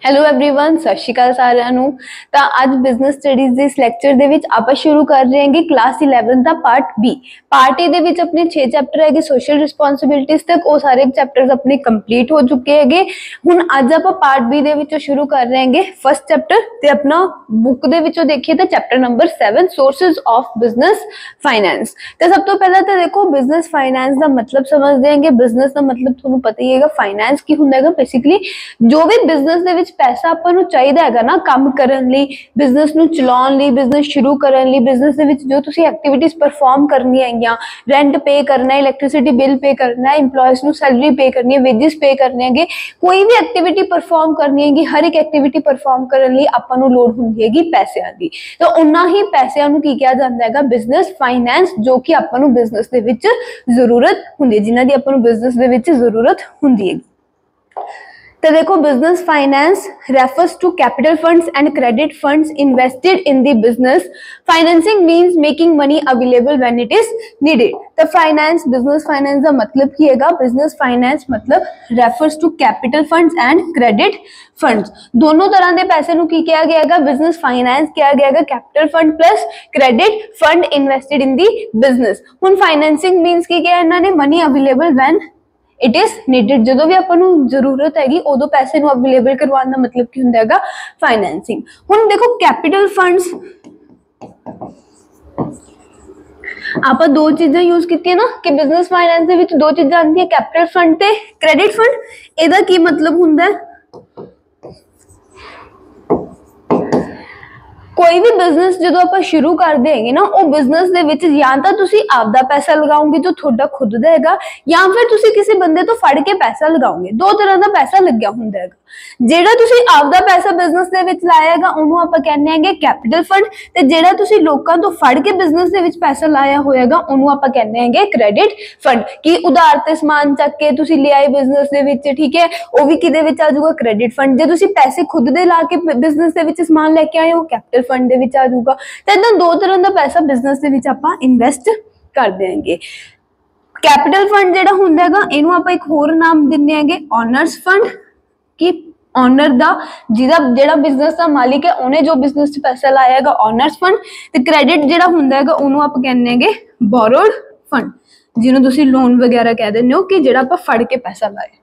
Hello everyone सत श्री अकाल ਸਾਰਿਆਂ ਨੂੰ। ਤਾਂ ਅੱਜ ਬਿਜ਼ਨਸ ਸਟੱਡੀਜ਼ ਦੇ ਇਸ ਲੈਕਚਰ ਦੇ ਵਿੱਚ ਆਪਾਂ ਸ਼ੁਰੂ ਕਰ ਰਹੇ ਹਾਂਗੇ ਕਲਾਸ 11 ਦਾ ਪਾਰਟ ਬੀ। ਪਾਰਟ ਏ ਦੇ ਵਿੱਚ ਆਪਣੇ 6 ਚੈਪਟਰ ਹੈਗੇ ਸੋਸ਼ਲ ਰਿਸਪੌਂਸਿਬਿਲਟੀਜ਼ ਤੱਕ, ਉਹ ਸਾਰੇ ਚੈਪਟਰਸ ਆਪਣੇ ਕੰਪਲੀਟ ਹੋ ਚੁੱਕੇ ਹੈਗੇ। ਹੁਣ ਅੱਜ ਆਪਾਂ ਪਾਰਟ ਬੀ ਦੇ ਵਿੱਚੋਂ ਸ਼ੁਰੂ ਕਰ ਰਹੇ ਹਾਂਗੇ ਫਸਟ ਚੈਪਟਰ ਤੇ ਆਪਣਾ ਬੁੱਕ ਦੇ ਵਿੱਚੋਂ ਦੇਖੀਏ ਤਾਂ chapter number 7 sources of business finance. ਤੇ ਸਭ ਤੋਂ ਪਹਿਲਾਂ ਤਾਂ ਦੇਖੋ ਬਿਜ਼ਨਸ ਫਾਈਨੈਂਸ ਦਾ ਮਤਲਬ ਸਮਝਦੇ ਹਾਂਗੇ। ਬਿਜ਼ਨਸ ਦਾ ਮਤਲਬ ਤੁਹਾਨੂੰ ਪਤਾ ਹੀ ਹੈਗਾ, ਫਾਈਨੈਂਸ ਕੀ ਹੁੰਦਾ ਹੈਗਾ। ਬੇਸਿਕਲੀ ਜੋ ਵੀ ਬਿਜ਼ਨਸ ਦੇ ਵਿੱਚ ਪੈਸਾ ਆਪਾਂ ਨੂੰ ਚਾਹੀਦਾ ਹੈਗਾ ਨਾ ਕੰਮ ਕਰਨ ਲਈ, ਬਿਜ਼ਨਸ ਨੂੰ ਚਲਾਉਣ ਲਈ, ਬਿਜ਼ਨਸ ਸ਼ੁਰੂ ਕਰਨ ਲਈ, ਬਿਜ਼ਨਸ ਦੇ ਵਿੱਚ ਜੋ ਤੁਸੀਂ ਐਕਟੀਵਿਟੀਜ਼ ਪਰਫਾਰਮ ਕਰਨੀਆਂ ਹੈਗੀਆਂ, ਰੈਂਟ ਪੇ ਕਰਨਾ ਹੈ, ਇਲੈਕਟ੍ਰਿਸਿਟੀ ਬਿੱਲ ਪੇ ਕਰਨਾ ਹੈ, ਇੰਪਲੋਇਜ਼ ਨੂੰ ਸੈਲਰੀ ਪੇ ਕਰਨੀ ਹੈ, ਵੇਜਿਸ ਪੇ ਕਰਨੇ ਹੈਗੇ, ਕੋਈ ਵੀ ਐਕਟੀਵਿਟੀ ਪਰਫਾਰਮ ਕਰਨੀ ਹੈਗੀ, ਹਰ ਇੱਕ ਐਕਟੀਵਿਟੀ ਪਰਫਾਰਮ ਕਰਨ ਲਈ ਆਪਾਂ ਨੂੰ ਲੋੜ ਹੁੰਦੀ ਹੈਗੀ ਪੈਸਿਆਂ ਦੀ। ਤਾਂ ਉਹਨਾਂ ਹੀ ਪੈਸਿਆਂ ਨੂੰ ਕੀ ਕਿਹਾ ਜਾਂਦਾ ਹੈਗਾ, ਬਿਜ਼ਨਸ ਫਾਈਨੈਂਸ, ਜੋ ਕਿ ਆਪਾਂ ਨੂੰ ਬਿਜ਼ਨਸ ਦੇ ਵਿੱਚ ਜ਼ਰੂਰਤ ਹੁੰਦੀ ਹੈ, ਜਿਨ੍ਹਾਂ ਦੀ ਆਪਾਂ ਨੂੰ ਬਿਜ਼ਨਸ ਦੇ ਵਿੱਚ ਜ਼ਰੂਰਤ ਹੁੰਦੀ ਹੈ। तो देखो business finance refers to capital funds and credit funds invested in the business. Financing means making money available when it is needed. तो फाइनेंस बिजनेस फाइनेंस का मतलब की हैगा, बिजनेस फाइनेंस मतलब refers to capital funds and credit funds. दोनों तरह के पैसे नूं की किया गया हैगा, बिजनेस फाइनेंस किया गया हैगा capital fund plus credit fund invested in the business. हुण फाइनेंसिंग मींस की किया इन्हां ने money available when it is needed. जो भी अपन जरूरत हैगी उदों पैसे नूं अवेलेबल करवाने का मतलब की हुंदा हैगा फाइनेंसिंग। हुण देखो कैपिटल फंड्स आप दो चीज़ां यूज की ना कि बिजनेस फाइनेंस दे विच दो चीज़ां आंदी है, कैपिटल फंड ते क्रेडिट फंड। इहदा की मतलब हुंदा है, कोई भी बिजनेस जो आप शुरू करते हैं ना, वो बिजनेस दे विच या तो तुसी आपदा पैसा लगाओगे जो थोड़ा खुद दा हैगा, या फिर तुसी किसी बंदे तो फड़ के पैसा लगाओगे। दो तरह का पैसा लग्या हुंदा हैगा। जेड़ा तुसी आपदा पैसा बिजनेस दे विच लाया हैगा उहनूं आपां कहने हैगे कैपिटल फंड, ते जेड़ा तुसी लोकां तो फड़ के बिजनेस दे विच पैसा लाया होएगा उहनूं आपां कहने हैगे क्रेडिट फंड। कि उधार ते समान चक के तुसी ले आए बिजनेस दे विच, ठीक है, वो भी किदे विच आ जाऊगा क्रेडिट फंड। जे तुसी पैसे खुद दे ला के बिजनेस दे विच समान लेके आए हो कैपिटल फंड दे विच आ जाऊगा। तो इदां दो तरह का पैसा बिजनेस दे विच आपां इन्वेस्ट कर देंगे। कैपिटल फंड जेड़ा हुंदा हैगा इहनूं आपां एक होर नाम दिंदे हैगे ओनर्स फंड, कि ओनर दा जिहदा जेड़ा बिजनेस दा मालिक है उन्हें जो बिजनेस च पैसा लाया हैगा ओनर्स फंड। ते क्रेडिट जेड़ा हुंदा हैगा उहनूं आपां कहने हैगे बोरोड फंड, जिहनूं तुसीं लोन वगैरह कह दिंदे हो कि जेड़ा आपां फड़ के पैसा लाया।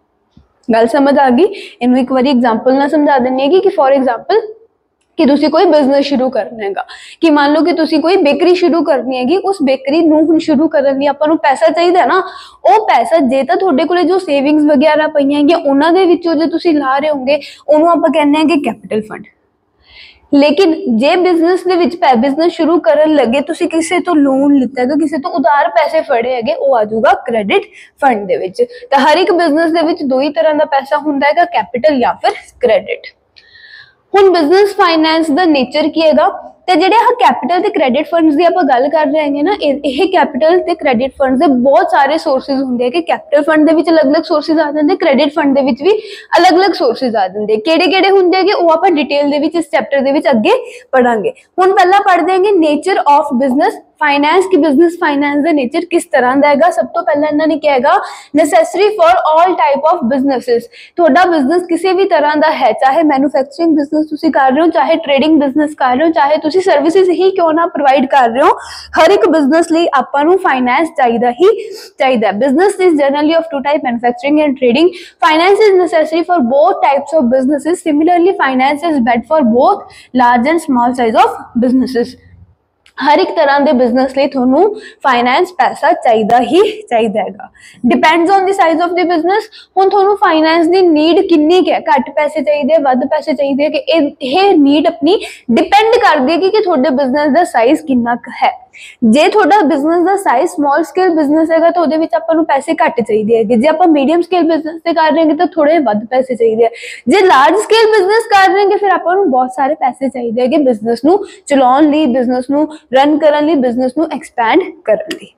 गल समझ आ गई? इहनूं एक बारी एग्जांपल नाल समझा दिंदी है कि फॉर एग्जांपल कि तुसी कोई बिजनेस शुरू करना हैगा, कि मान लो कि तुसी कोई बेकरी शुरू करनी हैगी, उस बेकरी नूं हुण शुरू करन लई आपां नूं पैसा चाहिदा ना, वो पैसा जे तां तुहाडे कोले जो सेविंग्स वगैरह पईयां हैगीआं उन्हां दे विचों जे तुसी ला रहे होंगे उहनूं आपां कहने हैगे कैपिटल फंड। लेकिन जे बिजनेस दे विच बिजनेस शुरू करन लगे तुसी किसी तो लोन लिता हैगा, किसी तो उधार पैसे फड़े हैगे, वो आ जाऊगा क्रेडिट फंड दे विच। तां हर एक बिजनेस दे विच दो ही तरह का पैसा हुंदा हैगा, कैपिटल या फिर क्रेडिट। हुण बिजनेस फाइनेंस दा नेचर की हैगा, ते जेडे आ कैपिटल ते क्रेडिट फंड्स दी आपां गल कर रहे हैं ना, ये कैपिटल ते क्रेडिट फंड्स दे बहुत सारे सोर्सेज हुंदे कि कैपिटल फंड दे विच अलग-अलग सोर्सेज आ जांदे, क्रेडिट फंड दे विच भी अलग-अलग सोर्सेज आ जांदे। किहड़े-किहड़े हुंदे हैगे वो आपां डिटेल दे विच इस चैप्टर दे विच अगे पढ़ांगे। हुण पहला पढ़दे हांगे नेचर ऑफ बिजनेस फाइनेंस, कि बिजनेस फाइनेंस का नेचर किस तरह का हैगा। सब तो पहले इन्होंने क्या हैगा, necessary for all type of businesses. थोड़ा बिजनेस किसी भी तरह का है, चाहे मैन्युफैक्चरिंग बिजनेस तुसी कर रहे हो, चाहे ट्रेडिंग बिजनेस कर रहे हो, चाहे तुसी सर्विसेज ही क्यों ना प्रोवाइड कर रहे हो, हर एक बिजनेस लई आपां नूं फाइनेंस चाहिदा ही चाहिदा। Business is generally of two type, manufacturing and trading. Finance is necessary for both types of businesses. Similarly finance is bad for both large and small size of businesses. हर एक तरह के बिजनेस लिए थोनू finance पैसा चाहिदा ही चाहिदा हैगा। Depends on the size of the business. हुण थोनू फाइनेंस दी नीड कितनी है, घट पैसे चाहिए, वध पैसे चाहिए, कि ये नीड अपनी डिपेंड करदी है कि थोड़े बिजनेस का साइज कितना है। जे थोड़ा बिजनेस का साइज स्मॉल स्केल बिजनेस है तो उहदे विच आपां नूं पैसे घट चाहिए है, जे आपां मीडियम स्केल बिजनेस से कर रहे हैं तो थोड़े वध पैसे चाहिए है। जे लार्ज स्केल बिजनेस कर रहे हैं फिर आपां नूं बहुत सारे पैसे चाहिए है बिजनेस नूं चलाउण लई, बिजनेस नूं रन करन लई, बिजनेस नूं एक्सपैंड करन लई।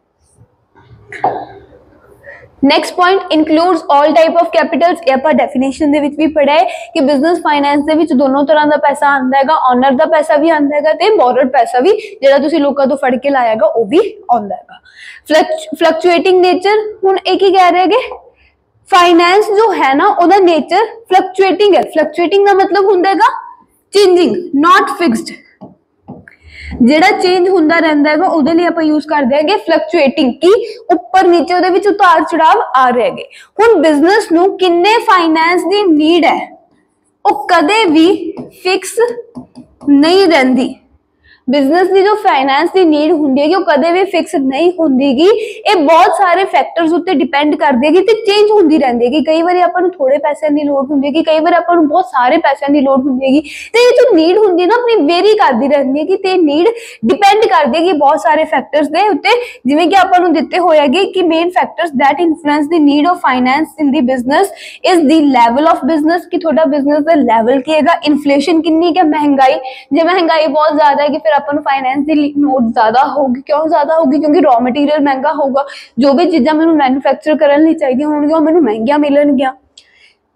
Next point includes all type of Capitals. ये आप डेफिनेशन दे विच भी पढ़ा है कि बिजनेस फाइनेंस दे विच दोनों तरह का पैसा आंदा हैगा, ऑनर का पैसा भी आंदा हैगा ते बोरोड पैसा भी जेड़ा तुसी लोकां तो फड़ के लाया हैगा वो भी आंदा हैगा। Fluctuating nature. हुण एक ही कह रहे हैं फाइनेंस जो है ना ਉਹਦਾ नेचर फ्लक्चुएटिंग है। फ्लक्चुएटिंग का मतलब ਹੁੰਦਾ ਹੈਗਾ चेंजिंग, नॉट फिक्स्ड। ਜਿਹੜਾ ਚੇਂਜ ਹੁੰਦਾ ਰਹਿੰਦਾ ਹੈਗਾ ਉਹਦੇ ਲਈ ਆਪਾਂ ਯੂਜ਼ ਕਰਦੇ ਹੈਗੇ ਫਲਕਚੁਏਟਿੰਗ, ਕਿ ਉੱਪਰ ਨੀਚੇ ਉਹਦੇ ਵਿੱਚ ਉਤਾਰ ਚੜਾਵ ਆ ਰਹੇ ਹੈਗੇ। ਹੁਣ ਬਿਜ਼ਨਸ ਨੂੰ ਕਿੰਨੇ ਫਾਈਨੈਂਸ ਦੀ ਨੀਡ ਹੈ ਉਹ ਕਦੇ ਵੀ ਫਿਕਸ ਨਹੀਂ ਰਹਿੰਦੀ। बिजनेस की जो फाइनेंस की नीड होंगी है कदे भी फिक्स नहीं होंगी, ये बहुत सारे फैक्टर्स उत्ते डिपेंड करती है ते चेंज होंदी रहंदी है। कई बार आपां नूं थोड़े पैसों की लोड़ होंदी है, कई बार आपां नूं बहुत सारे पैसों की लोड़ होंदी है। तो ये जो नीड होंदी है ना अपनी वेरी करती रहती है कि नीड डिपेंड करती है कि बहुत सारे फैक्टर्स के उत्ते, जिवें कि आपां नूं दित्ते होए हैगे कि main factors that influence the need of finance in the business is the level of business, कि थोड़ा बिजनेस का लेवल की है, इन्फ्लेशन कितनी है, महंगाई, जो महंगाई बहुत ज्यादा है कि फिर अपन फाइनेंस की नोट ज्यादा होगी। क्यों ज्यादा होगी? क्योंकि रॉ मटीरियल महंगा होगा, जो भी चीज़ां मैनूं मैन्युफैक्चर करने लई चाहिए होणगियां मैनूं महंगियां मिलणगियां।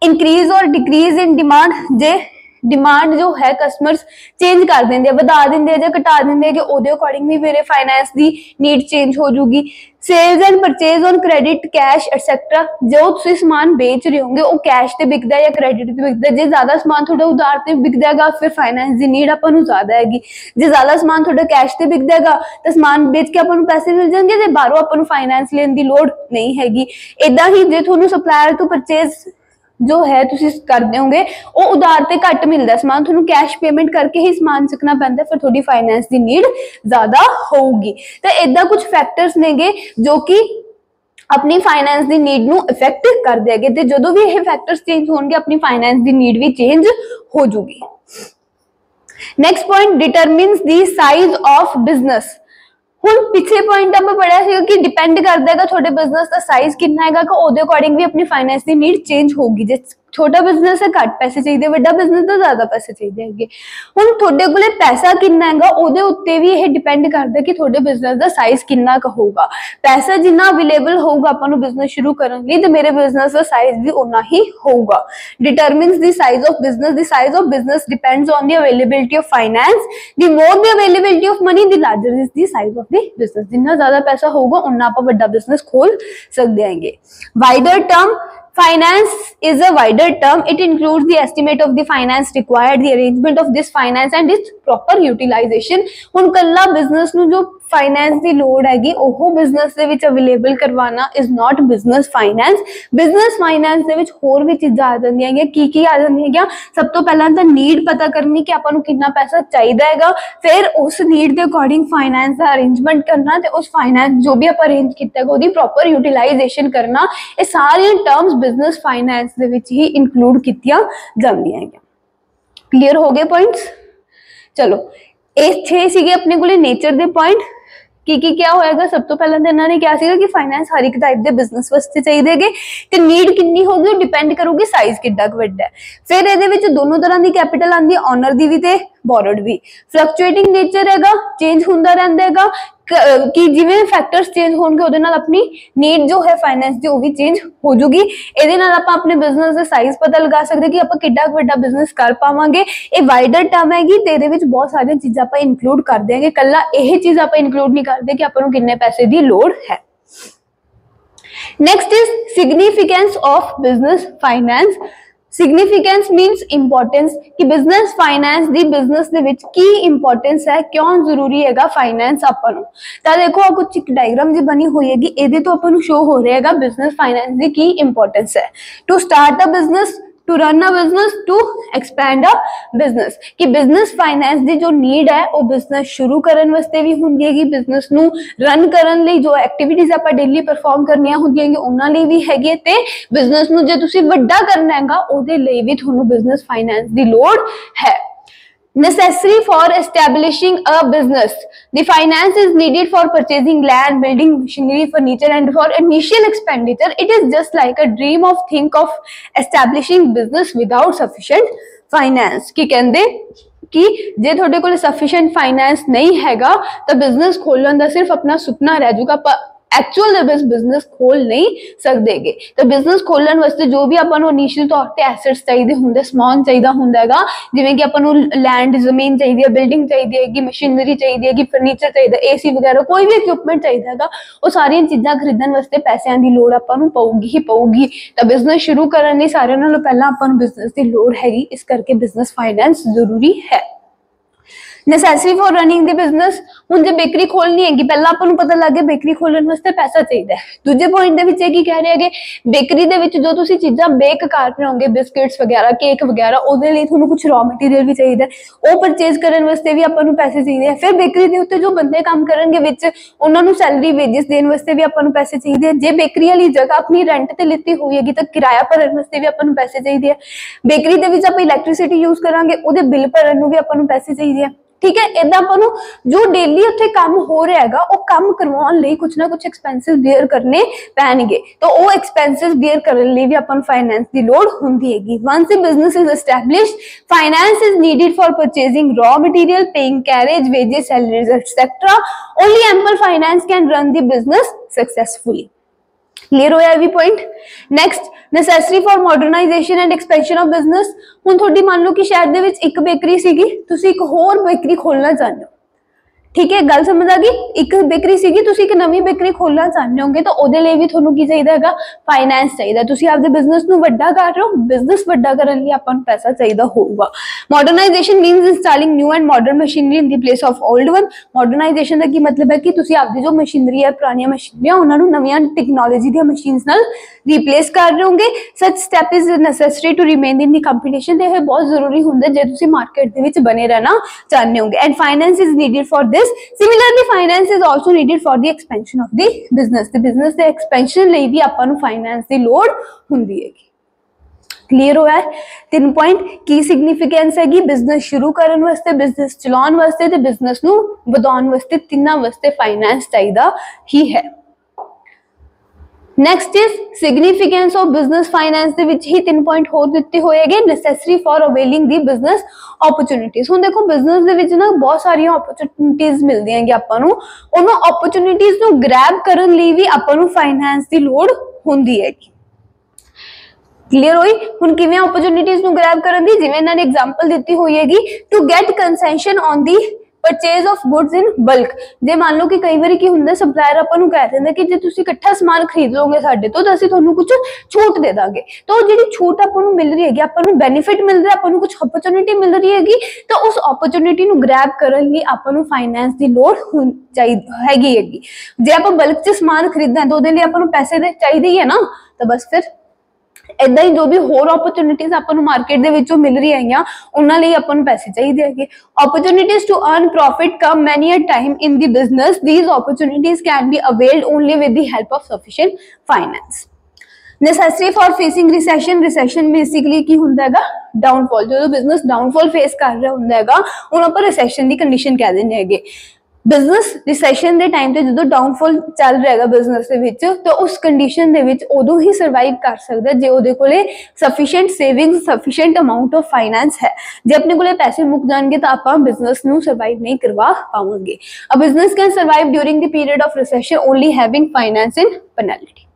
इंक्रीज और decrease in demand, J demand जो है कस्टमर्स चेंज कर देंगे, बता देंगे या घटा देंगे कि ਉਹਦੇ अकॉर्डिंग भी मेरे फाइनेंस की नीड चेंज हो जूगी। Sales and purchase on credit, cash etcetera, जो तुसीं समान बेच रहे होंगे वो कैश ते बिकदा है या क्रेडिट ते बिकदा है। जे ज्यादा समान थोड़ा उधार ते बिकदा हैगा फिर फाइनेंस की नीड आपां नूं ज्यादा हैगी। जे ज्यादा समान थोड़ा कैश ते बिकदा हैगा तो समान बेच के आपां नूं पैसे मिल जाएंगे, जे बाहरों आपां नूं फाइनेंस लेने की लोड़ नहीं हैगी। इदां ही जे तुहानूं सप्लायर तो परचेज जो है तुसीं करदे होंगे वो उधार ते घट मिलदा समान, तुहानूं कैश पेमेंट करके ही समान चुकना पैंदा, फिर थोड़ी फाइनेंस की नीड ज्यादा होगी। तो इदां कुछ फैक्टर्स नेगे जो कि अपनी फाइनेंस की नीड नूं इफेक्ट करदे हैगे, ते जदों भी ये फैक्टर्स चेंज होणगे अपनी फाइनेंस की नीड भी चेंज हो जूगी। Next point, determines the size of business. हुण पिछले पॉइंट आप पढ़िया सीगा कि डिपेंड करता है थोड़े बिजनेस का साइज कितना है, उसके अकॉर्डिंग भी अपनी फाइनेंस की नीड चेंज होगी। जे छोटा बिजनेस है घट पैसे चाहिए, वड्डा बिजनेस तो ज्यादा पैसे चाहिए है। हुण थोड़े कोले पैसा कितना है उसदे उत्ते भी यह डिपेंड करता है कि थोड़े बिजनेस का साइज कितना होगा। पैसा जिन्ना अवेलेबल होगा आपां नूं बिजनेस शुरू करने लई ते मेरे बिजनेस का साइज भी उन्ना ही होगा। Determines the size of business, the size of business depends on the availability of finance, the more the availability of money the larger is the size of the business. जिन्ना ज्यादा पैसा होगा उन्ना आपां वड्डा बिजनेस खोल सकदे हांगे। Wider term, finance is a wider term, it includes the estimate of the finance required, the arrangement of this finance and its proper utilization। हुण कल्ला बिजनेस नूं जो फाइनेंस की लोड़ हैगी ओह बिजनेस दे विच अवेलेबल करवाना is not business finance. Business finance दे विच होर भी चीज़ां आ जांदियां हैं, की आ जांदियां। सब तो पहला तो नीड पता करनी कि आपां नूं कितना पैसा चाहिदा हैगा, फिर उस नीड के अकॉर्डिंग फाइनेंस का अरेंजमेंट करना ते उस फाइनेंस जो भी आपां अरेंज कीता है उसकी प्रॉपर यूटिलाइजेशन करना। ये सारी टर्म्स बिजनेस फाइनेंस दे विच ही इंक्लूड कीतियां जांदियां हैं। क्लीयर हो गए पॉइंट्स? चलो ये 6 सीगे अपने कोले नेचर दे पॉइंट। की क्या होएगा? सब तो पहले तो इन्होंने क्या सीगा कि फाइनेंस हर एक टाइप के बिजनेस वास्ते चाहिए कि नीड कितनी होगी डिपेंड करूगी साइज किड्डा वड्डा है। फिर ये दोनों तरह की कैपिटल आती है, ऑनर की भी ते बोरोड भी। फ्लक्चुएटिंग नेचर हैगा, चेंज होंदा रहिंदा हैगा कि जिवें फैक्टर्स चेंज होणगे उहदे नाल अपनी नीड जो है फाइनेंस दी वो भी चेंज हो जूगी। इहदे नाल आपां अपने बिजनेस का साइज पता लगा सकते कि आपां किड्डा वड्डा बिजनेस कर पावांगे। ये वाइडर टर्म हैगी ते इहदे विच बहुत सारी चीज़ां आपां इंक्लूड कर देंगे, कल्ला यह चीज़ आपां इंक्लूड नहीं करते कि आपां नूं किन्ने पैसे की लोड़ है। Next is significance of business finance. Significance मीनस importance कि बिजनेस फाइनेंस दी बिजनेस दे विच की इंपोर्टेंस है, क्यों जरूरी हैगा फाइनेंस आपां नूं। तां देखो आ कुछ एक डायग्राम जी बनी हुई हैगी, इहदे तो आपां नूं शो हो रहा हैगा बिजनेस फाइनेंस दी की इंपोर्टेंस है। To start a business, to run a business, to expand a business. कि बिजनेस फाइनेंस की जो नीड है वो बिजनेस शुरू करने वास्ते भी होंदी है, बिजनेस नू रन करने लई जो एक्टिविटीज आपां डेली परफॉर्म करनियां होंदियां उन्हां लई भी हैगी, ते बिजनेस नू जे तुसीं वड्डा करना हैगा उहदे लई भी तुहानूं बिजनेस फाइनेंस की लोड़ है। Necessary for establishing a business, the finance is needed for purchasing land, building machinery, furniture and for initial expenditure. It is just like a dream of think of establishing business without sufficient finance। की कहंदे कि जे थोड़े को sufficient finance नहीं हैगा तो business खोलने का सिर्फ अपना सुपना रह जाऊगा, एक्चुअल ਦੇ ਵਿੱਚ ਬਿਜ਼ਨਸ ਖੋਲ ਨਹੀਂ ਸਕਦੇਗੇ। ਤਾਂ ਬਿਜ਼ਨਸ ਖੋਲਣ ਵਾਸਤੇ ਜੋ ਵੀ ਆਪਾਂ ਨੂੰ ਇਨੀਸ਼ੀਅਲ ਤੌਰ ਤੇ ਐਸੈਟਸ ਚਾਹੀਦੇ ਹੁੰਦੇ, ਸਮਾਨ ਚਾਹੀਦਾ ਹੁੰਦਾ ਹੈਗਾ, ਜਿਵੇਂ ਕਿ ਆਪਾਂ ਨੂੰ ਲੈਂਡ ਜ਼ਮੀਨ ਚਾਹੀਦੀ ਹੈ, ਬਿਲਡਿੰਗ ਚਾਹੀਦੀ ਹੈਗੀ, ਮਸ਼ੀਨਰੀ ਚਾਹੀਦੀ ਹੈਗੀ, ਫਰਨੀਚਰ ਚਾਹੀਦਾ, ਏਸੀ ਵਗੈਰਾ ਕੋਈ ਵੀ ਇਕਵਿਪਮੈਂਟ ਚਾਹੀਦਾ ਹੈਗਾ, ਉਹ ਸਾਰੀਆਂ ਚੀਜ਼ਾਂ ਖਰੀਦਣ ਵਾਸਤੇ ਪੈਸਿਆਂ ਦੀ ਲੋੜ ਆਪਾਂ ਨੂੰ ਪਊਗੀ ਹੀ ਪਊਗੀ। ਤਾਂ ਬਿਜ਼ਨਸ ਸ਼ੁਰੂ ਕਰਨ ਲਈ ਸਾਰਿਆਂ ਨਾਲੋਂ ਪਹਿਲਾਂ ਆਪਾਂ ਨੂੰ ਬਿਜ਼ਨਸ ਦੀ ਲੋੜ ਹੈਗੀ, ਇਸ ਕਰਕੇ ਬਿਜ਼ਨਸ ਫਾਈਨੈਂਸ ਜ਼ਰੂਰੀ ਹੈ। Necessary for running the business, ਹੁਣ ਜੇ ਬੇਕਰੀ ਖੋਲਣੀ ਹੈਗੀ, ਪਹਿਲਾਂ ਆਪਾਂ ਨੂੰ ਪਤਾ ਲੱਗ ਗਿਆ ਬੇਕਰੀ ਖੋਲਣ ਵਾਸਤੇ ਪੈਸਾ ਚਾਹੀਦਾ ਹੈ। ਦੂਜੇ ਪੁਆਇੰਟ ਦੇ ਵਿੱਚ ਇਹ ਕੀ ਕਹਿ ਰਹੇ ਹੈਗੇ, ਬੇਕਰੀ ਦੇ ਵਿੱਚ ਜੋ ਤੁਸੀਂ ਚੀਜ਼ਾਂ ਬੇਕ ਕਰ ਰਹੇ ਹੋਗੇ, ਬਿਸਕਿਟਸ ਵਗੈਰਾ, ਕੇਕ ਵਗੈਰਾ, ਉਹਦੇ ਲਈ ਤੁਹਾਨੂੰ ਕੁਝ ਰॉ ਮਟੀਰੀਅਲ ਵੀ ਚਾਹੀਦਾ, ਉਹ ਪਰਚੇਜ਼ ਕਰਨ ਵਾਸਤੇ ਵੀ ਆਪਾਂ ਨੂੰ ਪੈਸੇ ਚਾਹੀਦੇ ਆ। ਫਿਰ ਬੇਕਰੀ ਦੇ ਉੱਤੇ ਜੋ ਬੰਦੇ ਕੰਮ ਕਰਨਗੇ ਵਿੱਚ, ਉਹਨਾਂ ਨੂੰ ਸੈਲਰੀ ਵੇਜਸ ਦੇਣ ਵਾਸਤੇ ਵੀ ਆਪਾਂ ਨੂੰ ਪੈਸੇ ਚਾਹੀਦੇ ਆ। ਜੇ ਬੇਕਰੀ ਵਾਲੀ ਜਗ੍ਹਾ ਆਪਣੀ ਰੈਂਟ ਤੇ ਲਿੱਤੀ ਹੋਈ ਹੈਗੀ ਤਾਂ ਕਿਰਾਇਆ ਭਰਨ ਵਾਸਤੇ ਵੀ ਆਪਾਂ ਨੂੰ ਪੈਸੇ ਚਾਹੀਦੇ ਆ। ਬੇਕਰੀ ਦੇ ਵਿੱਚ ਆਪਾਂ ਇਲੈਕਟ੍ਰਿਸਿਟੀ ਯੂਜ਼ ਕਰਾਂਗੇ, ਉਹਦੇ ਬਿੱਲ ਭਰਨ ਨੂੰ ਵੀ ਆਪਾਂ ਨੂੰ ਪੈਸੇ ਚਾਹੀਦੇ ਆ। ठीक है, इदा अपन जो डेली उत्थे काम हो रहा है वो काम करवाने लिए कुछ ना कुछ एक्सपेंसिस बेयर करने पैणगे, तो वो एक्सपेंसिस बेयर करने लिए भी अपन फाइनेंस की लोड़ होंदी हैगी। Once the business is established, finance is needed for purchasing raw material, paying carriage, wages, salaries etcetera. Only ample finance can run the business successfully. Clear होया भी point. Next, necessary for modernisation and expansion of business. हुण तुहाडी मान लो कि शहर दे विच एक bakery सीगी, तुसीं एक होर बेकरी खोलना चाहते हो, ठीक है, गल समझ आ गई। एक बेकरी सीगी, तुसीं एक नवीं बेकरी खोलना चाहते होगे, तो उहदे लई भी तुहानूं की चाहीदा हैगा, फाइनेंस चाहीदा। तुसीं आपदे बिजनेस नूं वड्डा कर रहे हो, बिजनेस वड्डा करन लई आपां नूं पैसा चाहीदा होऊगा। Modernization means installing new and modern machinery in the place of old one. Modernization दा की मतलब है कि तुसीं आपदी जो मशीनरी है, पुरानियां मशीनरियां, उहनां नूं नवीं टेक्नोलॉजी दी मशीन्स नाल रिप्लेस कर रहे होंगे। Such step is necessary to remain in the competition. ते इह बहुत जरूरी हुंदा जे तुसीं मार्केट दे विच बने रहना चाहते होंगे। And finance is needed for this. Similarly, finance is also needed for the expansion of the business. The business the expansion ਲਈ ਵੀ ਆਪਾਂ ਨੂੰ finance ਦੀ ਲੋੜ ਹੁੰਦੀ ਹੈਗੀ। क्लियर होया है? 3 पॉइंट की सिग्निफिकेंस हैगी बिजनेस शुरू करने वास्ते, बिजनेस चलाने वास्ते ते बिजनेस नूं वधाउण वास्ते, तिन्हां वास्ते फाइनेंस चाहिदा ही है। Next is significance of business finance दे विच ही 3 पॉइंट होर दित्ते होए हैगे। Necessary for availing the business opportunities. हुण देखो बिजनेस दे विच ना बहुत सारियां अपॉर्चुनिटीज मिलदियां हैं आपां नूं, उन्हां अपॉर्चुनिटीज नूं ग्रैब करन लई भी आपां नूं फाइनेंस दी लोड़ हुंदी हैगी। क्लियर होई? हुण किवें अपॉर्चुनिटीज नूं ग्रैब करन दी, जिवें इन्हां ने एग्जांपल दित्ती होई हैगी, to get concession on the purchase of goods in bulk. जे मान लो कि कई बार की हुंदा सप्लायर आपां नूं कह दिंदा कि जे तुसीं इकट्ठा समान खरीद लोगे साडे तो असीं तुहानूं कुछ छूट दे दांगे, तो जिहड़ी छूट आपां नूं मिल रही हैगी, आपां नूं बेनिफिट मिल रहा, आपां नूं कुछ अपॉर्चुनिटी मिल रही हैगी, तो उस अपॉर्चुनिटी नूं ग्रैब करन लई आपां नूं फाइनेंस दी लोड़ हैगी। जे आपां बल्क च समान खरीदना है तो उहदे लई आपां नूं पैसे दे चाहीदे ही है ना, तो बस फिर इदा ही जो भी होर अपॉर्चुनिटीज आपां नूं मार्केट दे विचों मिल रही है उन्हां लई आपां नूं पैसे चाहिए हैगे। Opportunities to earn profit come many a time in the business. These opportunities can be availed only with the help of sufficient finance. Necessary for facing recession. Recession basically की हुंदा हैगा डाउनफॉल। जो बिजनेस डाउनफॉल फेस कर रहा हुंदा हैगा उन्हां पर रिसेशन दी कंडीशन कह दिंदे हैगे। बिजनेस रिसेशन के टाइम पे जो डाउनफॉल चल रहा है बिजनेस तो उस कंडीशन दे विच उदों ही सर्वाइव कर सकता है जे उहदे कोले sufficient savings, sufficient amount of finance है। जे अपने कोले पैसे मुक जाएंगे तो आप बिजनेस नूं सर्वाइव नहीं करवा पाएंगे। A business can survive during the period of recession only having finance in penalty.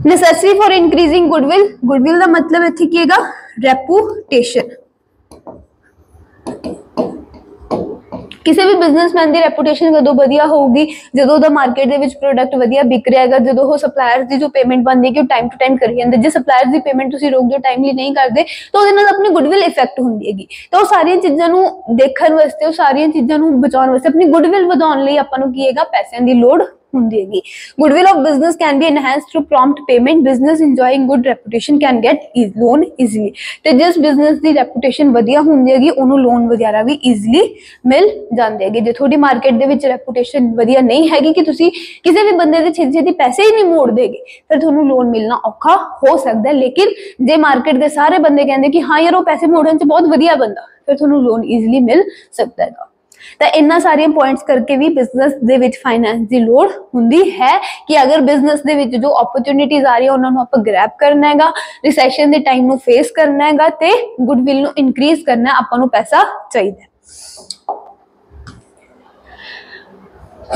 Necessary for increasing goodwill. Goodwill का मतलब इत्थे की हैगा रेपुटेशन। किसी भी बिजनेसमैन की रेपुटेशन कदों वधिया होगी जो मार्केट के प्रोडक्ट वधिया बिक रहा है, जो सप्लायर्स की जो पेमेंट बनती है कि टाइम टू टाइम करी जाते। जो सप्लायर्स की पेमेंट तुसीं रोक दो, टाइमली नहीं करते, तो उहदे अपनी गुडविल इफेक्ट होंदी हैगी। तो वो सारिया चीज़ों देखने वास्ते, सारिया चीज़ों बचाने वास्ते, अपनी गुडविल वधाउण लई आपां नूं की हैगा पैसों की लोड़ हुंदी हैगी। Goodwill of business can be enhanced through prompt payment. Business enjoying good reputation can get loan easily. तो जिस बिजनेस की रेपुटेशन वधिया हुंदी हैगी उन्होंने लोन वगैरह भी ईजीली मिल जाते हैं। जो थोड़ी मार्केट के विच रेपुटेशन वधिया नहीं हैगी कि तुसीं किसी भी बंदे दे छेती छेती पैसे ही नहीं मोड़ देगे, फिर तुहानूं लोन मिलना औखा हो सकता है। लेकिन जे मार्केट के सारे बंदे कहते कि हाँ यार वो पैसे मोड़न च बहुत वधिया बंदा, फिर तुहानूं लोन ईजीली मिल सकता है। तो इन्ना सारिया पॉइंट्स करके भी बिजनेस दे विच फाइनेंस की लोड़ हुंदी है कि अगर बिजनेस दे विच जो अपॉर्चुनिटीज आ रही है उन्होंने आप ग्रैब करना है, रिसेशन के टाइम नूं फेस करना है, ते गुडविल नूं इनक्रीज करना है, आपां नूं पैसा चाहिए।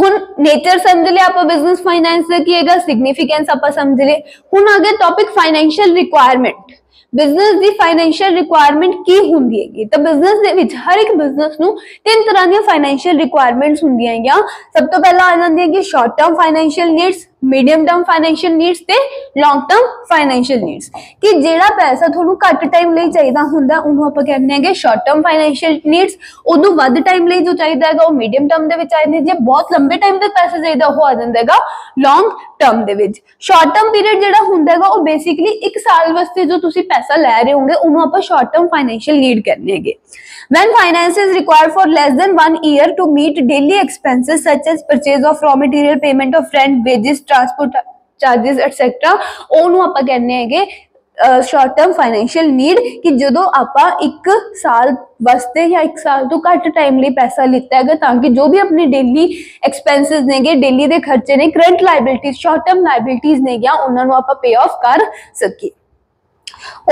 ਹੁਣ ਨੇਚਰ ਸਮਝ ਲਿਆ ਆਪਾਂ ਬਿਜ਼ਨਸ ਫਾਈਨੈਂਸ ਦਾ ਕੀ ਹੈਗਾ, ਸਿਗਨੀਫੀਕੈਂਸ ਆਪਾਂ ਸਮਝ ਲਏ। ਹੁਣ ਆ ਗਿਆ ਟੌਪਿਕ ਫਾਈਨੈਂਸ਼ੀਅਲ ਰਿਕੁਆਇਰਮੈਂਟ। ਬਿਜ਼ਨਸ ਦੀ ਫਾਈਨੈਂਸ਼ੀਅਲ ਰਿਕੁਆਇਰਮੈਂਟ ਕੀ ਹੁੰਦੀ ਹੈਗੀ, ਤਾਂ ਬਿਜ਼ਨਸ ਦੇ ਵਿੱਚ ਹਰ ਇੱਕ ਬਿਜ਼ਨਸ ਨੂੰ ਤਿੰਨ ਤਰ੍ਹਾਂ ਦੀਆਂ ਫਾਈਨੈਂਸ਼ੀਅਲ ਰਿਕੁਆਇਰਮੈਂਟਸ ਹੁੰਦੀਆਂ ਹੈਗੀਆਂ। ਸਭ ਤੋਂ ਪਹਿਲਾਂ ਆ ਜਾਂਦੀ ਹੈਗੀ short term financial needs, medium term financial needs ते लॉन्ग टर्म फाइनेंशियल नीड्स। कि जेड़ा पैसा थोनू घट टाइम लई चाहिदा हुंदा उहनू आपां कहने हैं शॉर्ट टर्म फाइनेंशियल नीड्स, उदों वध टाइम लई जो चाहिदा हैगा वो मीडियम टर्म दे विच आ जांदे, जे बहुत लंबे टाइम तक पैसा चाहिदा वो आ जांदा हैगा लॉन्ग टर्म दे विच। शॉर्ट टर्म पीरियड जेड़ा हुंदा हैगा वो बेसिकली 1 साल वास्ते जो तुसी पैसा लै रहे होंगे उहनू आपां शॉर्ट टर्म फाइनेंशियल नीड कहने हैं। When finance is required for less than 1 year to meet daily expenses such as purchase of raw material, payment of rent, wages, transport charges etc, ਉਹਨੂੰ ਆਪਾਂ ਕਹਿੰਦੇ ਹੈਗੇ ਸ਼ਾਰਟ ਟਰਮ ਫਾਈਨੈਂਸ਼ੀਅਲ ਨੀਡ। ਕਿ ਜਦੋਂ ਆਪਾਂ 1 ਸਾਲ ਵਾਸਤੇ ਜਾਂ 1 ਸਾਲ ਤੋਂ ਘੱਟ ਟਾਈਮ ਲਈ ਪੈਸਾ ਲਿੱਤਾ ਹੈਗਾ ਤਾਂ ਕਿ ਜੋ ਵੀ ਆਪਣੀ ਡੇਲੀ ਐਕਸਪੈਂਸਸ ਨੇਗੇ, ਡੇਲੀ ਦੇ ਖਰਚੇ ਨੇ, current liabilities, short term liabilities ਨੇਗੀਆਂ, ਉਹਨਾਂ ਨੂੰ ਆਪਾਂ ਪੇ ਆਫ ਕਰ ਸਕੀਏ।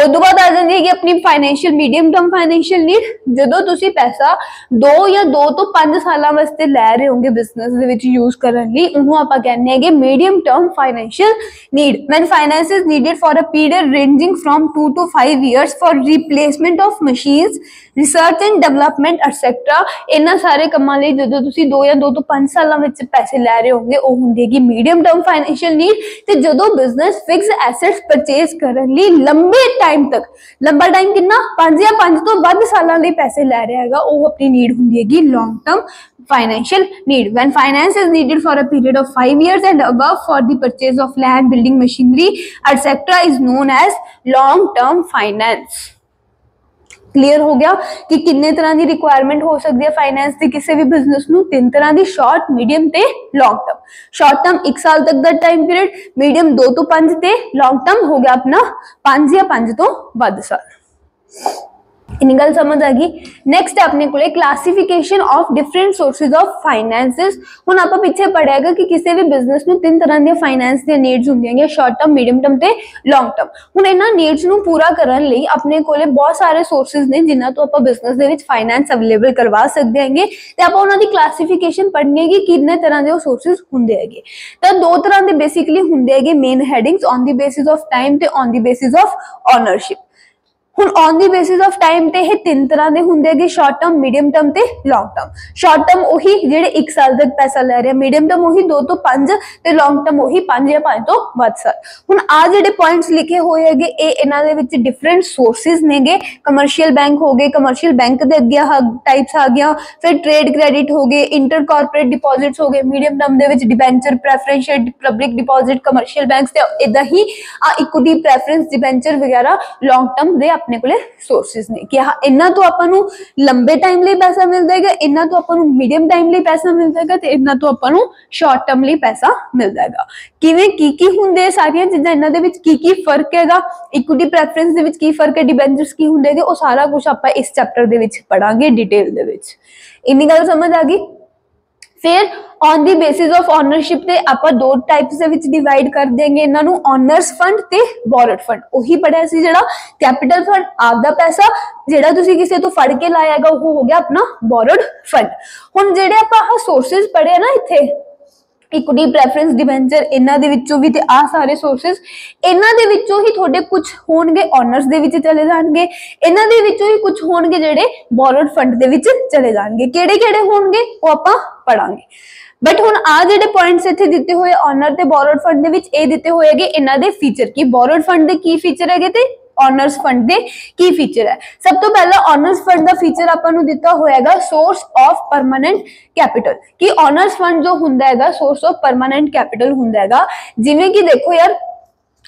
उदों बाद आ जाती है अपनी financial medium term financial need. जो तुसी पैसा 2 या 2 तो 5 साल वास्ते लै रहे होंगे बिजनेस दे विच यूज करन लई, उहनू आपां कहने हैं medium term financial need. When finance is needed for a period ranging from 2 to 5 years for replacement of machines, research and development etcetera, इन्हां सारे कम्मां लई जो तुसी 2 या 2 तो 5 साल विच पैसे लै रहे होंगे वो हुंदी मीडियम टर्म फाइनेंशियल नीड। ते जदों बिजनेस फिक्स एसेट्स परचेज करन लई लंबे टाइम तक, लंबा टाइम कितना 5 या 5 तो वध सालां लई पैसे लै रहा हैगा वो अपनी नीड हुंदी हैगी long term financial need। When finance is needed for a period of 5 years and above for the purchase of land, building, machinery etc is known as long term finance। Clear हो गया कि किन्ने तरह की requirement हो सकती है finance की किसी भी बिजनेस नूं, 3 तरह की, शॉर्ट, मीडियम ते लॉन्ग टर्म। शॉर्ट टर्म 1 साल तक का टाइम पीरियड, मीडियम 2 तो 5 ते लॉन्ग टर्म हो गया अपना 5 या 5 तो वध साल। इन्नी गल समझ आ गई। नैक्सट अपने को classification of different sources of finances. हुण आपां पिछे पढ़िया कि किसी भी बिजनेस नूं 3 तरह दी फाइनेंस दी नीड्स हुंदियां, शॉर्ट टर्म, मीडियम टर्म ते लॉन्ग टर्म। हुण इन्हां नीड्स नूं पूरा करन लई अपने कोले बहुत सारे सोर्सेज ने जिन्हां तो आपां बिजनेस दे विच फाइनेंस अवेलेबल करवा सकदे हैगे ते आपां उन्हां दी क्लासिफिकेशन पढ़नी है कि किन्ने तरह दे सोर्सेज हुंदे हैगे। तां 2 तरह दे बेसिकली हुंदे हैगे main headings, on the basis of time ते on the basis of ownership. हुण on the basis of time ते 3 तरह के हुंदे हैं, शॉर्ट टर्म, मीडियम टर्म ते लॉन्ग टर्म। शॉर्ट टर्म वही जेडे 1 साल तक पैसा लै रहे, मीडियम टर्म वही 2 तो 5 ते लॉन्ग टर्म वही 5 या 5 तो वध साल। हुण आ जेडे पॉइंट्स लिखे हुए हैगे ए इन्हां दे विच डिफरेंट सोर्सेज नेगे। कमर्शियल बैंक हो गए, कमर्शियल बैंक दे अगे टाइप्स आ गया, फिर ट्रेड क्रेडिट हो गए, इंटर कॉर्पोरेट डिपॉजिट्स हो गए, मीडियम टर्म दे विच debenture, preferential public deposit, commercial banks ते इदां ही इक्विटी, प्रेफरेंस, डिबेंचर वगैरह लॉन्ग टर्म दे अपने को सोर्सेज ने कि हाँ इन्हां तो आपां नूं लंबे टाइम लिए पैसा मिलता है, इन्हां तो आपां नूं मीडियम टाइम लिए पैसा मिलता है ते इन्हां तो आपां नूं शॉर्ट टर्म लिए पैसा मिलता है। किवें की हुंदे सारियां चीज़ां, इन्हां दे विच की फर्क हैगा, इक्विटी प्रेफरेंस दे विच की फर्क है, डिबेंचर्स की हुंदे वो सारा कुछ आपां इस चैप्टर दे विच पढ़ांगे डिटेल दे विच। इन्नी गल समझ आ गई। फिर on the basis of ownership ते आपां 2 टाइप्स दे विच डिवाइड कर देंगे इन्हां नूं, ऑनर्स फंड ते बोरोड फंड। उही पढ़िया सी जेड़ा कैपिटल फंड आपदा पैसा जेड़ा तुसी किसी तो फड़ के लाया हैगा वो हो गया अपना बोरोड फंड। हुण जेड़े आपां सोर्सेज पढ़े ना इत्थे इक्विटी, प्रेफरेंस, डिबेंचर, इन्हां दे विचों भी ते आ सारे सोर्सेज इन्हां दे विचों ही थोड़े कुछ होणगे ऑनर्स दे विच चले जाणगे, इन्हां दे विचों ही कुछ होणगे जेड़े बोरोड फंड दे विच चले जाणगे। किहड़े-किहड़े होणगे वो आपां पढ़ांगे। बट हुण आ जेडे पॉइंट्स इत्थे दिते हुए ऑनर ते बोरोड फंड दे विच ए दिते होए हैगे इन्हां दे फीचर की बोरोड फंड दे की फीचर हैगे ते ऑनर्स फंड दे की फीचर है। सब तो पहला ऑनर्स फंड दा फीचर आपां नूं दिता होया हैगा सोर्स ऑफ परमानेंट कैपिटल। कि ऑनर्स फंड जो हुंदा हैगा सोर्स ऑफ परमानेंट कैपिटल हुंदा हैगा। जिवें कि देखो यार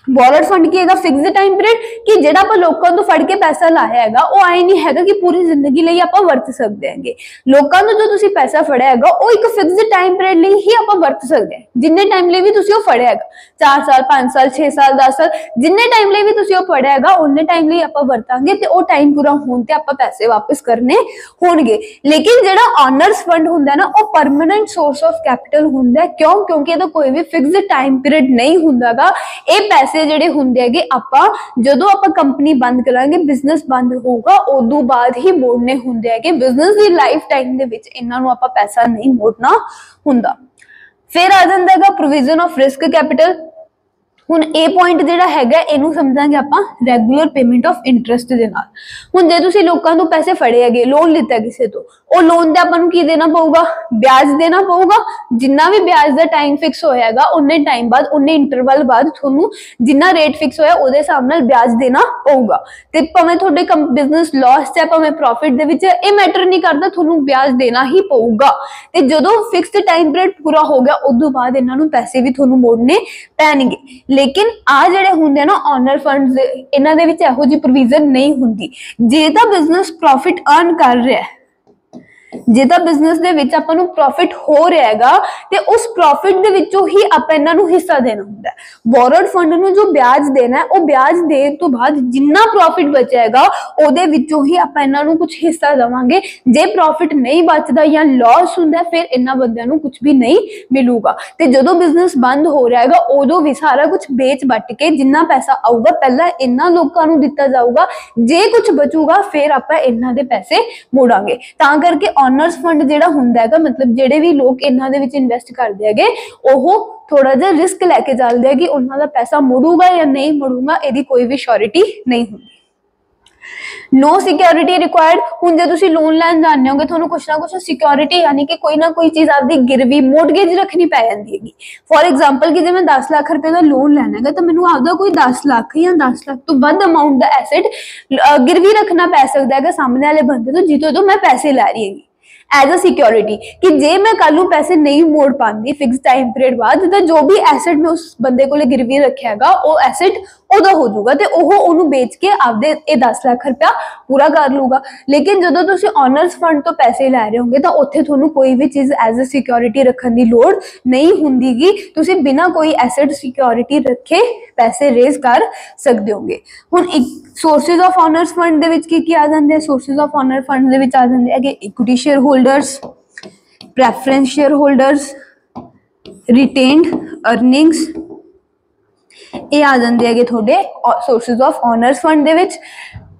बोरोड फंड की फिक्स टाइम पीरियड कि जेड़ा आप लोगों तो फड़ के पैसा लाया हैगा वो आए नहीं हैगा कि पूरी जिंदगी लिए आप वरत सकते हैं। लोगों तो जो तुसी पैसा फड़िया हैगा वो एक फिक्स टाइम पीरियड लिए ही आप वरत सकते हैं। जिन्ने टाइम लिए भी तुसी वो फड़िया हैगा 4 साल 5 साल 6 साल 10 साल जिन्ने टाइम लिए भी तुसी वो फड़िया हैगा उन्ने टाइम लिए आप वरतांगे ते वो टाइम पूरा होने ते आप पैसे वापस करने होणगे। लेकिन जेड़ा ऑनर्स फंड हुंदा ना वो परमानेंट सोर्स ऑफ कैपिटल हुंदा। क्यों? क्योंकि ਇਹਦਾ कोई भी फिक्स टाइम पीरियड नहीं हुंदागा। ये पैसे ਜਿਹੜੇ ਹੁੰਦੇ ਹੈਗੇ ਆਪਾਂ ਜਦੋਂ ਆਪਾਂ ਕੰਪਨੀ ਬੰਦ ਕਰਾਂਗੇ ਬਿਜ਼ਨਸ ਬੰਦ ਹੋਊਗਾ ਉਦੋਂ ਬਾਅਦ ਹੀ ਮੋੜਨੇ ਹੁੰਦੇ ਹੈਗੇ। ਬਿਜ਼ਨਸ ਦੀ ਲਾਈਫ ਟਾਈਮ ਦੇ ਵਿੱਚ ਇਹਨਾਂ ਨੂੰ ਆਪਾਂ ਪੈਸਾ ਨਹੀਂ ਮੋੜਨਾ ਹੁੰਦਾ। फिर आ जाता है प्रोविजन ऑफ रिस्क कैपिटल। ਹੁਣ ਇਹ ਪੁਆਇੰਟ ਜਿਹੜਾ ਹੈਗਾ ਇਹਨੂੰ ਸਮਝਾਂਗੇ ਆਪਾਂ ਰੈਗੂਲਰ ਪੇਮੈਂਟ ਆਫ ਇੰਟਰਸਟ ਦੇ ਨਾਲ। ਹੁਣ ਜੇ ਤੁਸੀਂ ਲੋਕਾਂ ਤੋਂ ਪੈਸੇ ਫੜੇ ਹੈਗੇ, ਲੋਨ ਲਿੱਤਾ ਕਿਸੇ ਤੋਂ, ਉਹ ਲੋਨ ਤੇ ਆਪਾਂ ਨੂੰ ਕੀ ਦੇਣਾ ਪਊਗਾ? ਵਿਆਜ ਦੇਣਾ ਪਊਗਾ। ਜਿੰਨਾ ਵੀ ਵਿਆਜ ਦਾ ਟਾਈਮ ਫਿਕਸ ਹੋਇਆ ਹੈਗਾ ਉਹਨੇ ਟਾਈਮ ਬਾਅਦ, ਉਹਨੇ ਇੰਟਰਵਲ ਬਾਅਦ ਤੁਹਾਨੂੰ ਜਿੰਨਾ ਰੇਟ ਫਿਕਸ ਹੋਇਆ ਉਹਦੇ ਹਿਸਾਬ ਨਾਲ ਵਿਆਜ ਦੇਣਾ ਪਊਗਾ। ਤੇ ਭਾਵੇਂ ਤੁਹਾਡੇ ਬਿਜ਼ਨਸ ਲਾਸ ਚ ਹੈ, ਭਾਵੇਂ ਪ੍ਰੋਫਿਟ ਦੇ ਵਿੱਚ, ਇਹ ਮੈਟਰ ਨਹੀਂ ਕਰਦਾ, ਤੁਹਾਨੂੰ ਵਿਆਜ ਦੇਣਾ ਹੀ ਪਊਗਾ। ਤੇ ਜਦੋਂ ਫਿਕਸਡ ਟਾਈਮ ਪੀਰੀਅਡ ਪੂਰਾ ਹੋ ਗਿਆ ਉਦੋਂ ਬਾਅਦ ਇਹਨਾਂ ਨੂੰ ਪੈਸੇ ਵੀ ਤੁਹਾਨੂੰ ਮੋੜਨੇ ਪੈਣਗੇ। लेकिन आ ਜਿਹੜੇ ਹੁੰਦੇ ਨਾ ऑनर फंड्स, ਇਹਨਾਂ ਦੇ ਵਿੱਚ ਇਹੋ ਜਿਹੀ ਪ੍ਰੋਵੀਜ਼ਨ ਨਹੀਂ ਹੁੰਦੀ। ਜੇ ਤਾਂ ਬਿਜ਼ਨਸ ਪ੍ਰੋਫਿਟ ਅਰਨ ਕਰ ਰਿਹਾ ਹੈ, ਜੇ ਤਾਂ ਬਿਜ਼ਨਸ ਦੇ ਵਿੱਚ ਆਪਾਂ ਨੂੰ ਪ੍ਰੋਫਿਟ ਹੋ ਰਿਹਾ ਹੈਗਾ ਤੇ ਉਸ ਪ੍ਰੋਫਿਟ ਦੇ ਵਿੱਚੋਂ ਹੀ ਆਪਾਂ ਇਹਨਾਂ ਨੂੰ ਹਿੱਸਾ ਦੇਣਾ ਹੁੰਦਾ ਹੈ। ਬੋਰੋਡ ਫੰਡ ਨੂੰ ਜੋ ਵਿਆਜ ਦੇਣਾ ਹੈ ਉਹ ਵਿਆਜ ਦੇਣ ਤੋਂ ਬਾਅਦ ਜਿੰਨਾ ਪ੍ਰੋਫਿਟ ਬਚਿਆ ਹੈਗਾ ਉਹਦੇ ਵਿੱਚੋਂ ਹੀ ਆਪਾਂ ਇਹਨਾਂ ਨੂੰ ਕੁਝ ਹਿੱਸਾ ਦੇਵਾਂਗੇ। ਜੇ ਪ੍ਰੋਫਿਟ ਨਹੀਂ ਬਚਦਾ ਜਾਂ ਲਾਸ ਹੁੰਦਾ ਫਿਰ ਇਹਨਾਂ ਬੰਦਿਆਂ ਨੂੰ ਕੁਝ ਵੀ ਨਹੀਂ ਮਿਲੂਗਾ। ਤੇ ਜਦੋਂ ਬਿਜ਼ਨਸ ਬੰਦ ਹੋ ਰਿਹਾ ਹੈਗਾ ਉਦੋਂ ਵੀ ਸਾਰਾ ਕੁਝ ਵੇਚ ਵੱਟ ਕੇ ਜਿੰਨਾ ਪੈਸਾ ਆਊਗਾ ਪਹਿਲਾਂ ਇਹਨਾਂ ਲੋਕਾਂ ਨੂੰ ਦਿੱਤਾ ਜਾਊਗਾ, ਜੇ ਕੁਝ ਬਚੂਗਾ ਫਿਰ ਆਪਾਂ ਇਹਨਾਂ ਦੇ ਪੈਸੇ ਮੋੜਾਂਗੇ। ਤਾਂ ਕਰਕੇ ऑनर्स फंड ਜਿਹੜਾ ਹੁੰਦਾ ਹੈਗਾ, ਮਤਲਬ ਜਿਹੜੇ ਵੀ ਲੋਕ ਇਹਨਾਂ ਦੇ ਵਿੱਚ ਇਨਵੈਸਟ ਕਰਦੇ ਹੈਗੇ ਉਹ ਥੋੜਾ ਜਿਹਾ ਰਿਸਕ ਲੈ ਕੇ ਚੱਲਦੇ ਆ ਕਿ ਉਹਨਾਂ ਦਾ ਪੈਸਾ ਮੁੜੂਗਾ ਜਾਂ ਨਹੀਂ ਮੁੜੂਗਾ, ਇਹਦੀ ਕੋਈ ਵੀ ਸ਼ੋਰਿਟੀ ਨਹੀਂ ਹੁੰਦੀ। No security required. ਹੁਣ ਜੇ ਤੁਸੀਂ ਲੋਨ ਲੈਣ ਜਾਂਦੇ ਹੋਗੇ ਤੁਹਾਨੂੰ ਕੁਛ ਨਾ ਕੁਛ ਸਿਕਿਉਰਿਟੀ ਯਾਨੀ ਕਿ ਕੋਈ ਨਾ ਕੋਈ ਚੀਜ਼ ਆਪਦੀ ਗਿਰਵੀ ਮੋਰਟਗੇਜ ਰੱਖਣੀ ਪੈ ਜਾਂਦੀ ਹੈਗੀ। ਫॉर एग्जांपल ਕਿ ਜੇ ਮੈਂ 10 ਲੱਖ ਰੁਪਏ ਦਾ ਲੋਨ ਲੈਣਾ ਹੈਗਾ ਤਾਂ ਮੈਨੂੰ ਆਪਦਾ ਕੋਈ 10 ਲੱਖ ਜਾਂ 10 ਲੱਖ ਤੋਂ ਵੱਧ ਅਮਾਉਂਟ ਦਾ ਐਸੈਟ ਗਿਰਵੀ ਰੱਖਣਾ ਪੈ ਸਕਦਾ ਹੈਗਾ ਸਾਹਮਣੇ ਵਾਲੇ ਬੰਦੇ ਤੋਂ ਜਿੱਥੋਂ ਤੋਂ ਮੈਂ ਪੈਸੇ ਲੈ ਰਹੀ ਹੈਗੀ एज अ सिक्योरिटी कि जे मैं कल पैसे नहीं मोड़ पाती फिक्स टाइम पीरियड बाद तो जो भी एसेट मैं उस बंदे को गिरवी रखा है वो एसेट उदा हो जाऊगा तो वह बेच के आपदे 10 लाख रुपया पूरा कर लूगा। लेकिन जो तुसी ऑनर्स फंड तो पैसे लै रहे होंगे तो उत्थे तुहानू कोई भी चीज़ एज अ सिक्योरिटी रखने की लोड़ नहीं हुंदीगी। तुसी बिना कोई एसेट सिक्योरिटी रखे पैसे रेज कर सकते होंगे। हुण एक सोर्सिस ऑफ ऑनर्स फंड दे विच की आ जांदे हैं? सोर्सिस ऑफ ऑनर फंड दे विच आ जांदे हैं equity share holders, preference share holders, retained earnings, ये आ जाते हैं थोड़े सोर्सिस ऑफ ऑनर्स फंड दे विच।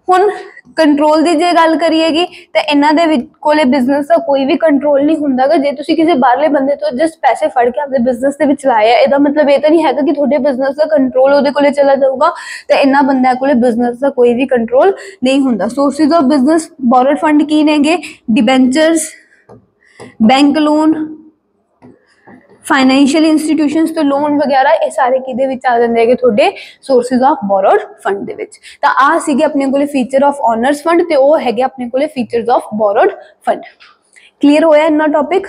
हुण कंट्रोल की जे गल करिएगी तो इन्हां दे कोले बिजनेस का कोई भी कंट्रोल नहीं हुंदा गा। जे तुसीं किसी बाहरले बंदे तो जस्ट पैसे फड़ के अपने बिजनेस दे विच लाए आ, इहदा मतलब ये तो नहीं है कि थोड़े बिजनेस का कंट्रोल उहदे कोले चला जाऊगा तो इन्हां बंदियां कोले बिजनेस का कोई भी कंट्रोल नहीं हुंदा। Sources of business borrowed fund की नेगे? Debentures, bank loan, financial institutions तो लोन वगैरह ये सारे किहदे विच आ जांदे हैगे तुहाडे सोर्सिस ऑफ बोरोड फंड दे विच। तां आ सीगे अपने कोले फीचर ऑफ ऑनर्स फंड ते ओह हैगे अपने कोले features of borrowed fund. Clear होया इन्ना टॉपिक?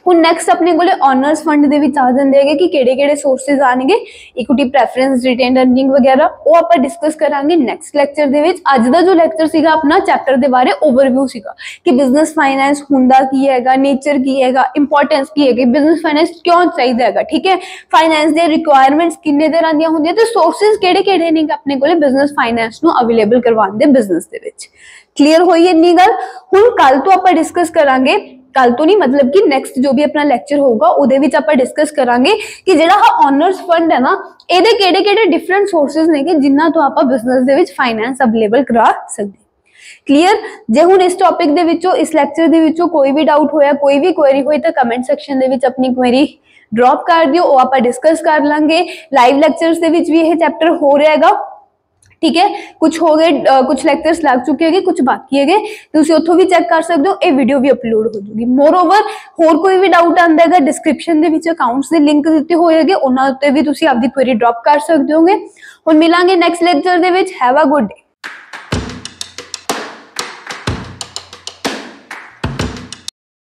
हुण नैक्सट अपने कोले ऑनर्स फंड दे विच आ जांदे हैगे कि किहड़े-किहड़े सोर्सिस आणगे, इक्विटी, प्रेफरेंस, रिटेन्ड अर्निंग वगैरह वो आपां डिस्कस करांगे नैक्सट लैक्चर दे विच। अज दा जो लैक्चर सीगा अपना चैप्टर दे बारे ओवरव्यू सीगा कि बिजनेस फाइनेंस हुंदा की हैगा, नेचर की हैगा, इंपॉर्टेंस की हैगी, बिजनेस फाइनेंस क्यों चाहिए हैगा, ठीक है, फाइनेंस दे रिक्वायरमेंट्स किन्ने तरह दी हुंदियां ते सोर्सिस किहड़े-किहड़े ने अपने कोले बिजनेस फाइनेंस नूं अवेलेबल करवाउण दे बिजनेस दे विच। क्लीयर होई इन्नी गल? हुण कल तो आपां डिस्कस करांगे, कल तो नहीं मतलब कि नैक्सट जो भी अपना लैक्चर होगा उहदे विच आपां डिस्कस करांगे कि जिहड़ा ऑनर्स फंड है ना इहदे किहड़े-किहड़े डिफरेंट सोर्सिस ने कि जिन्हां तो आपां बिजनेस दे विच फाइनेंस अवेलेबल करा सकदे। क्लीयर? जे हुण इस टॉपिक दे विचों इस लैक्चर दे विचों कोई भी डाउट होया, कोई भी क्वेरी होई तो कमेंट सैक्शन दे विच अपनी क्वेरी ड्रॉप कर दिओ, वो आपां डिस्कस कर लांगे। लाइव लैक्चर्स दे विच भी यह चैप्टर हो रहा हैगा, ठीक है, कुछ हो गए, कुछ लैक्चर्स लग चुके हैं, कुछ बाकी है, तुसीं उत्थों भी चेक कर सकते हो, ये वीडियो भी अपलोड हो जाएगी। मोर ओवर होर कोई भी डाउट आंदा है description they which accounts they link दिते होए हैगे, उन्हां उत्ते भी तुसीं आपदी क्वेरी ड्रॉप कर सकते होगे। हुण मिलांगे नैक्सट लैक्चर दे विच। Have a good day.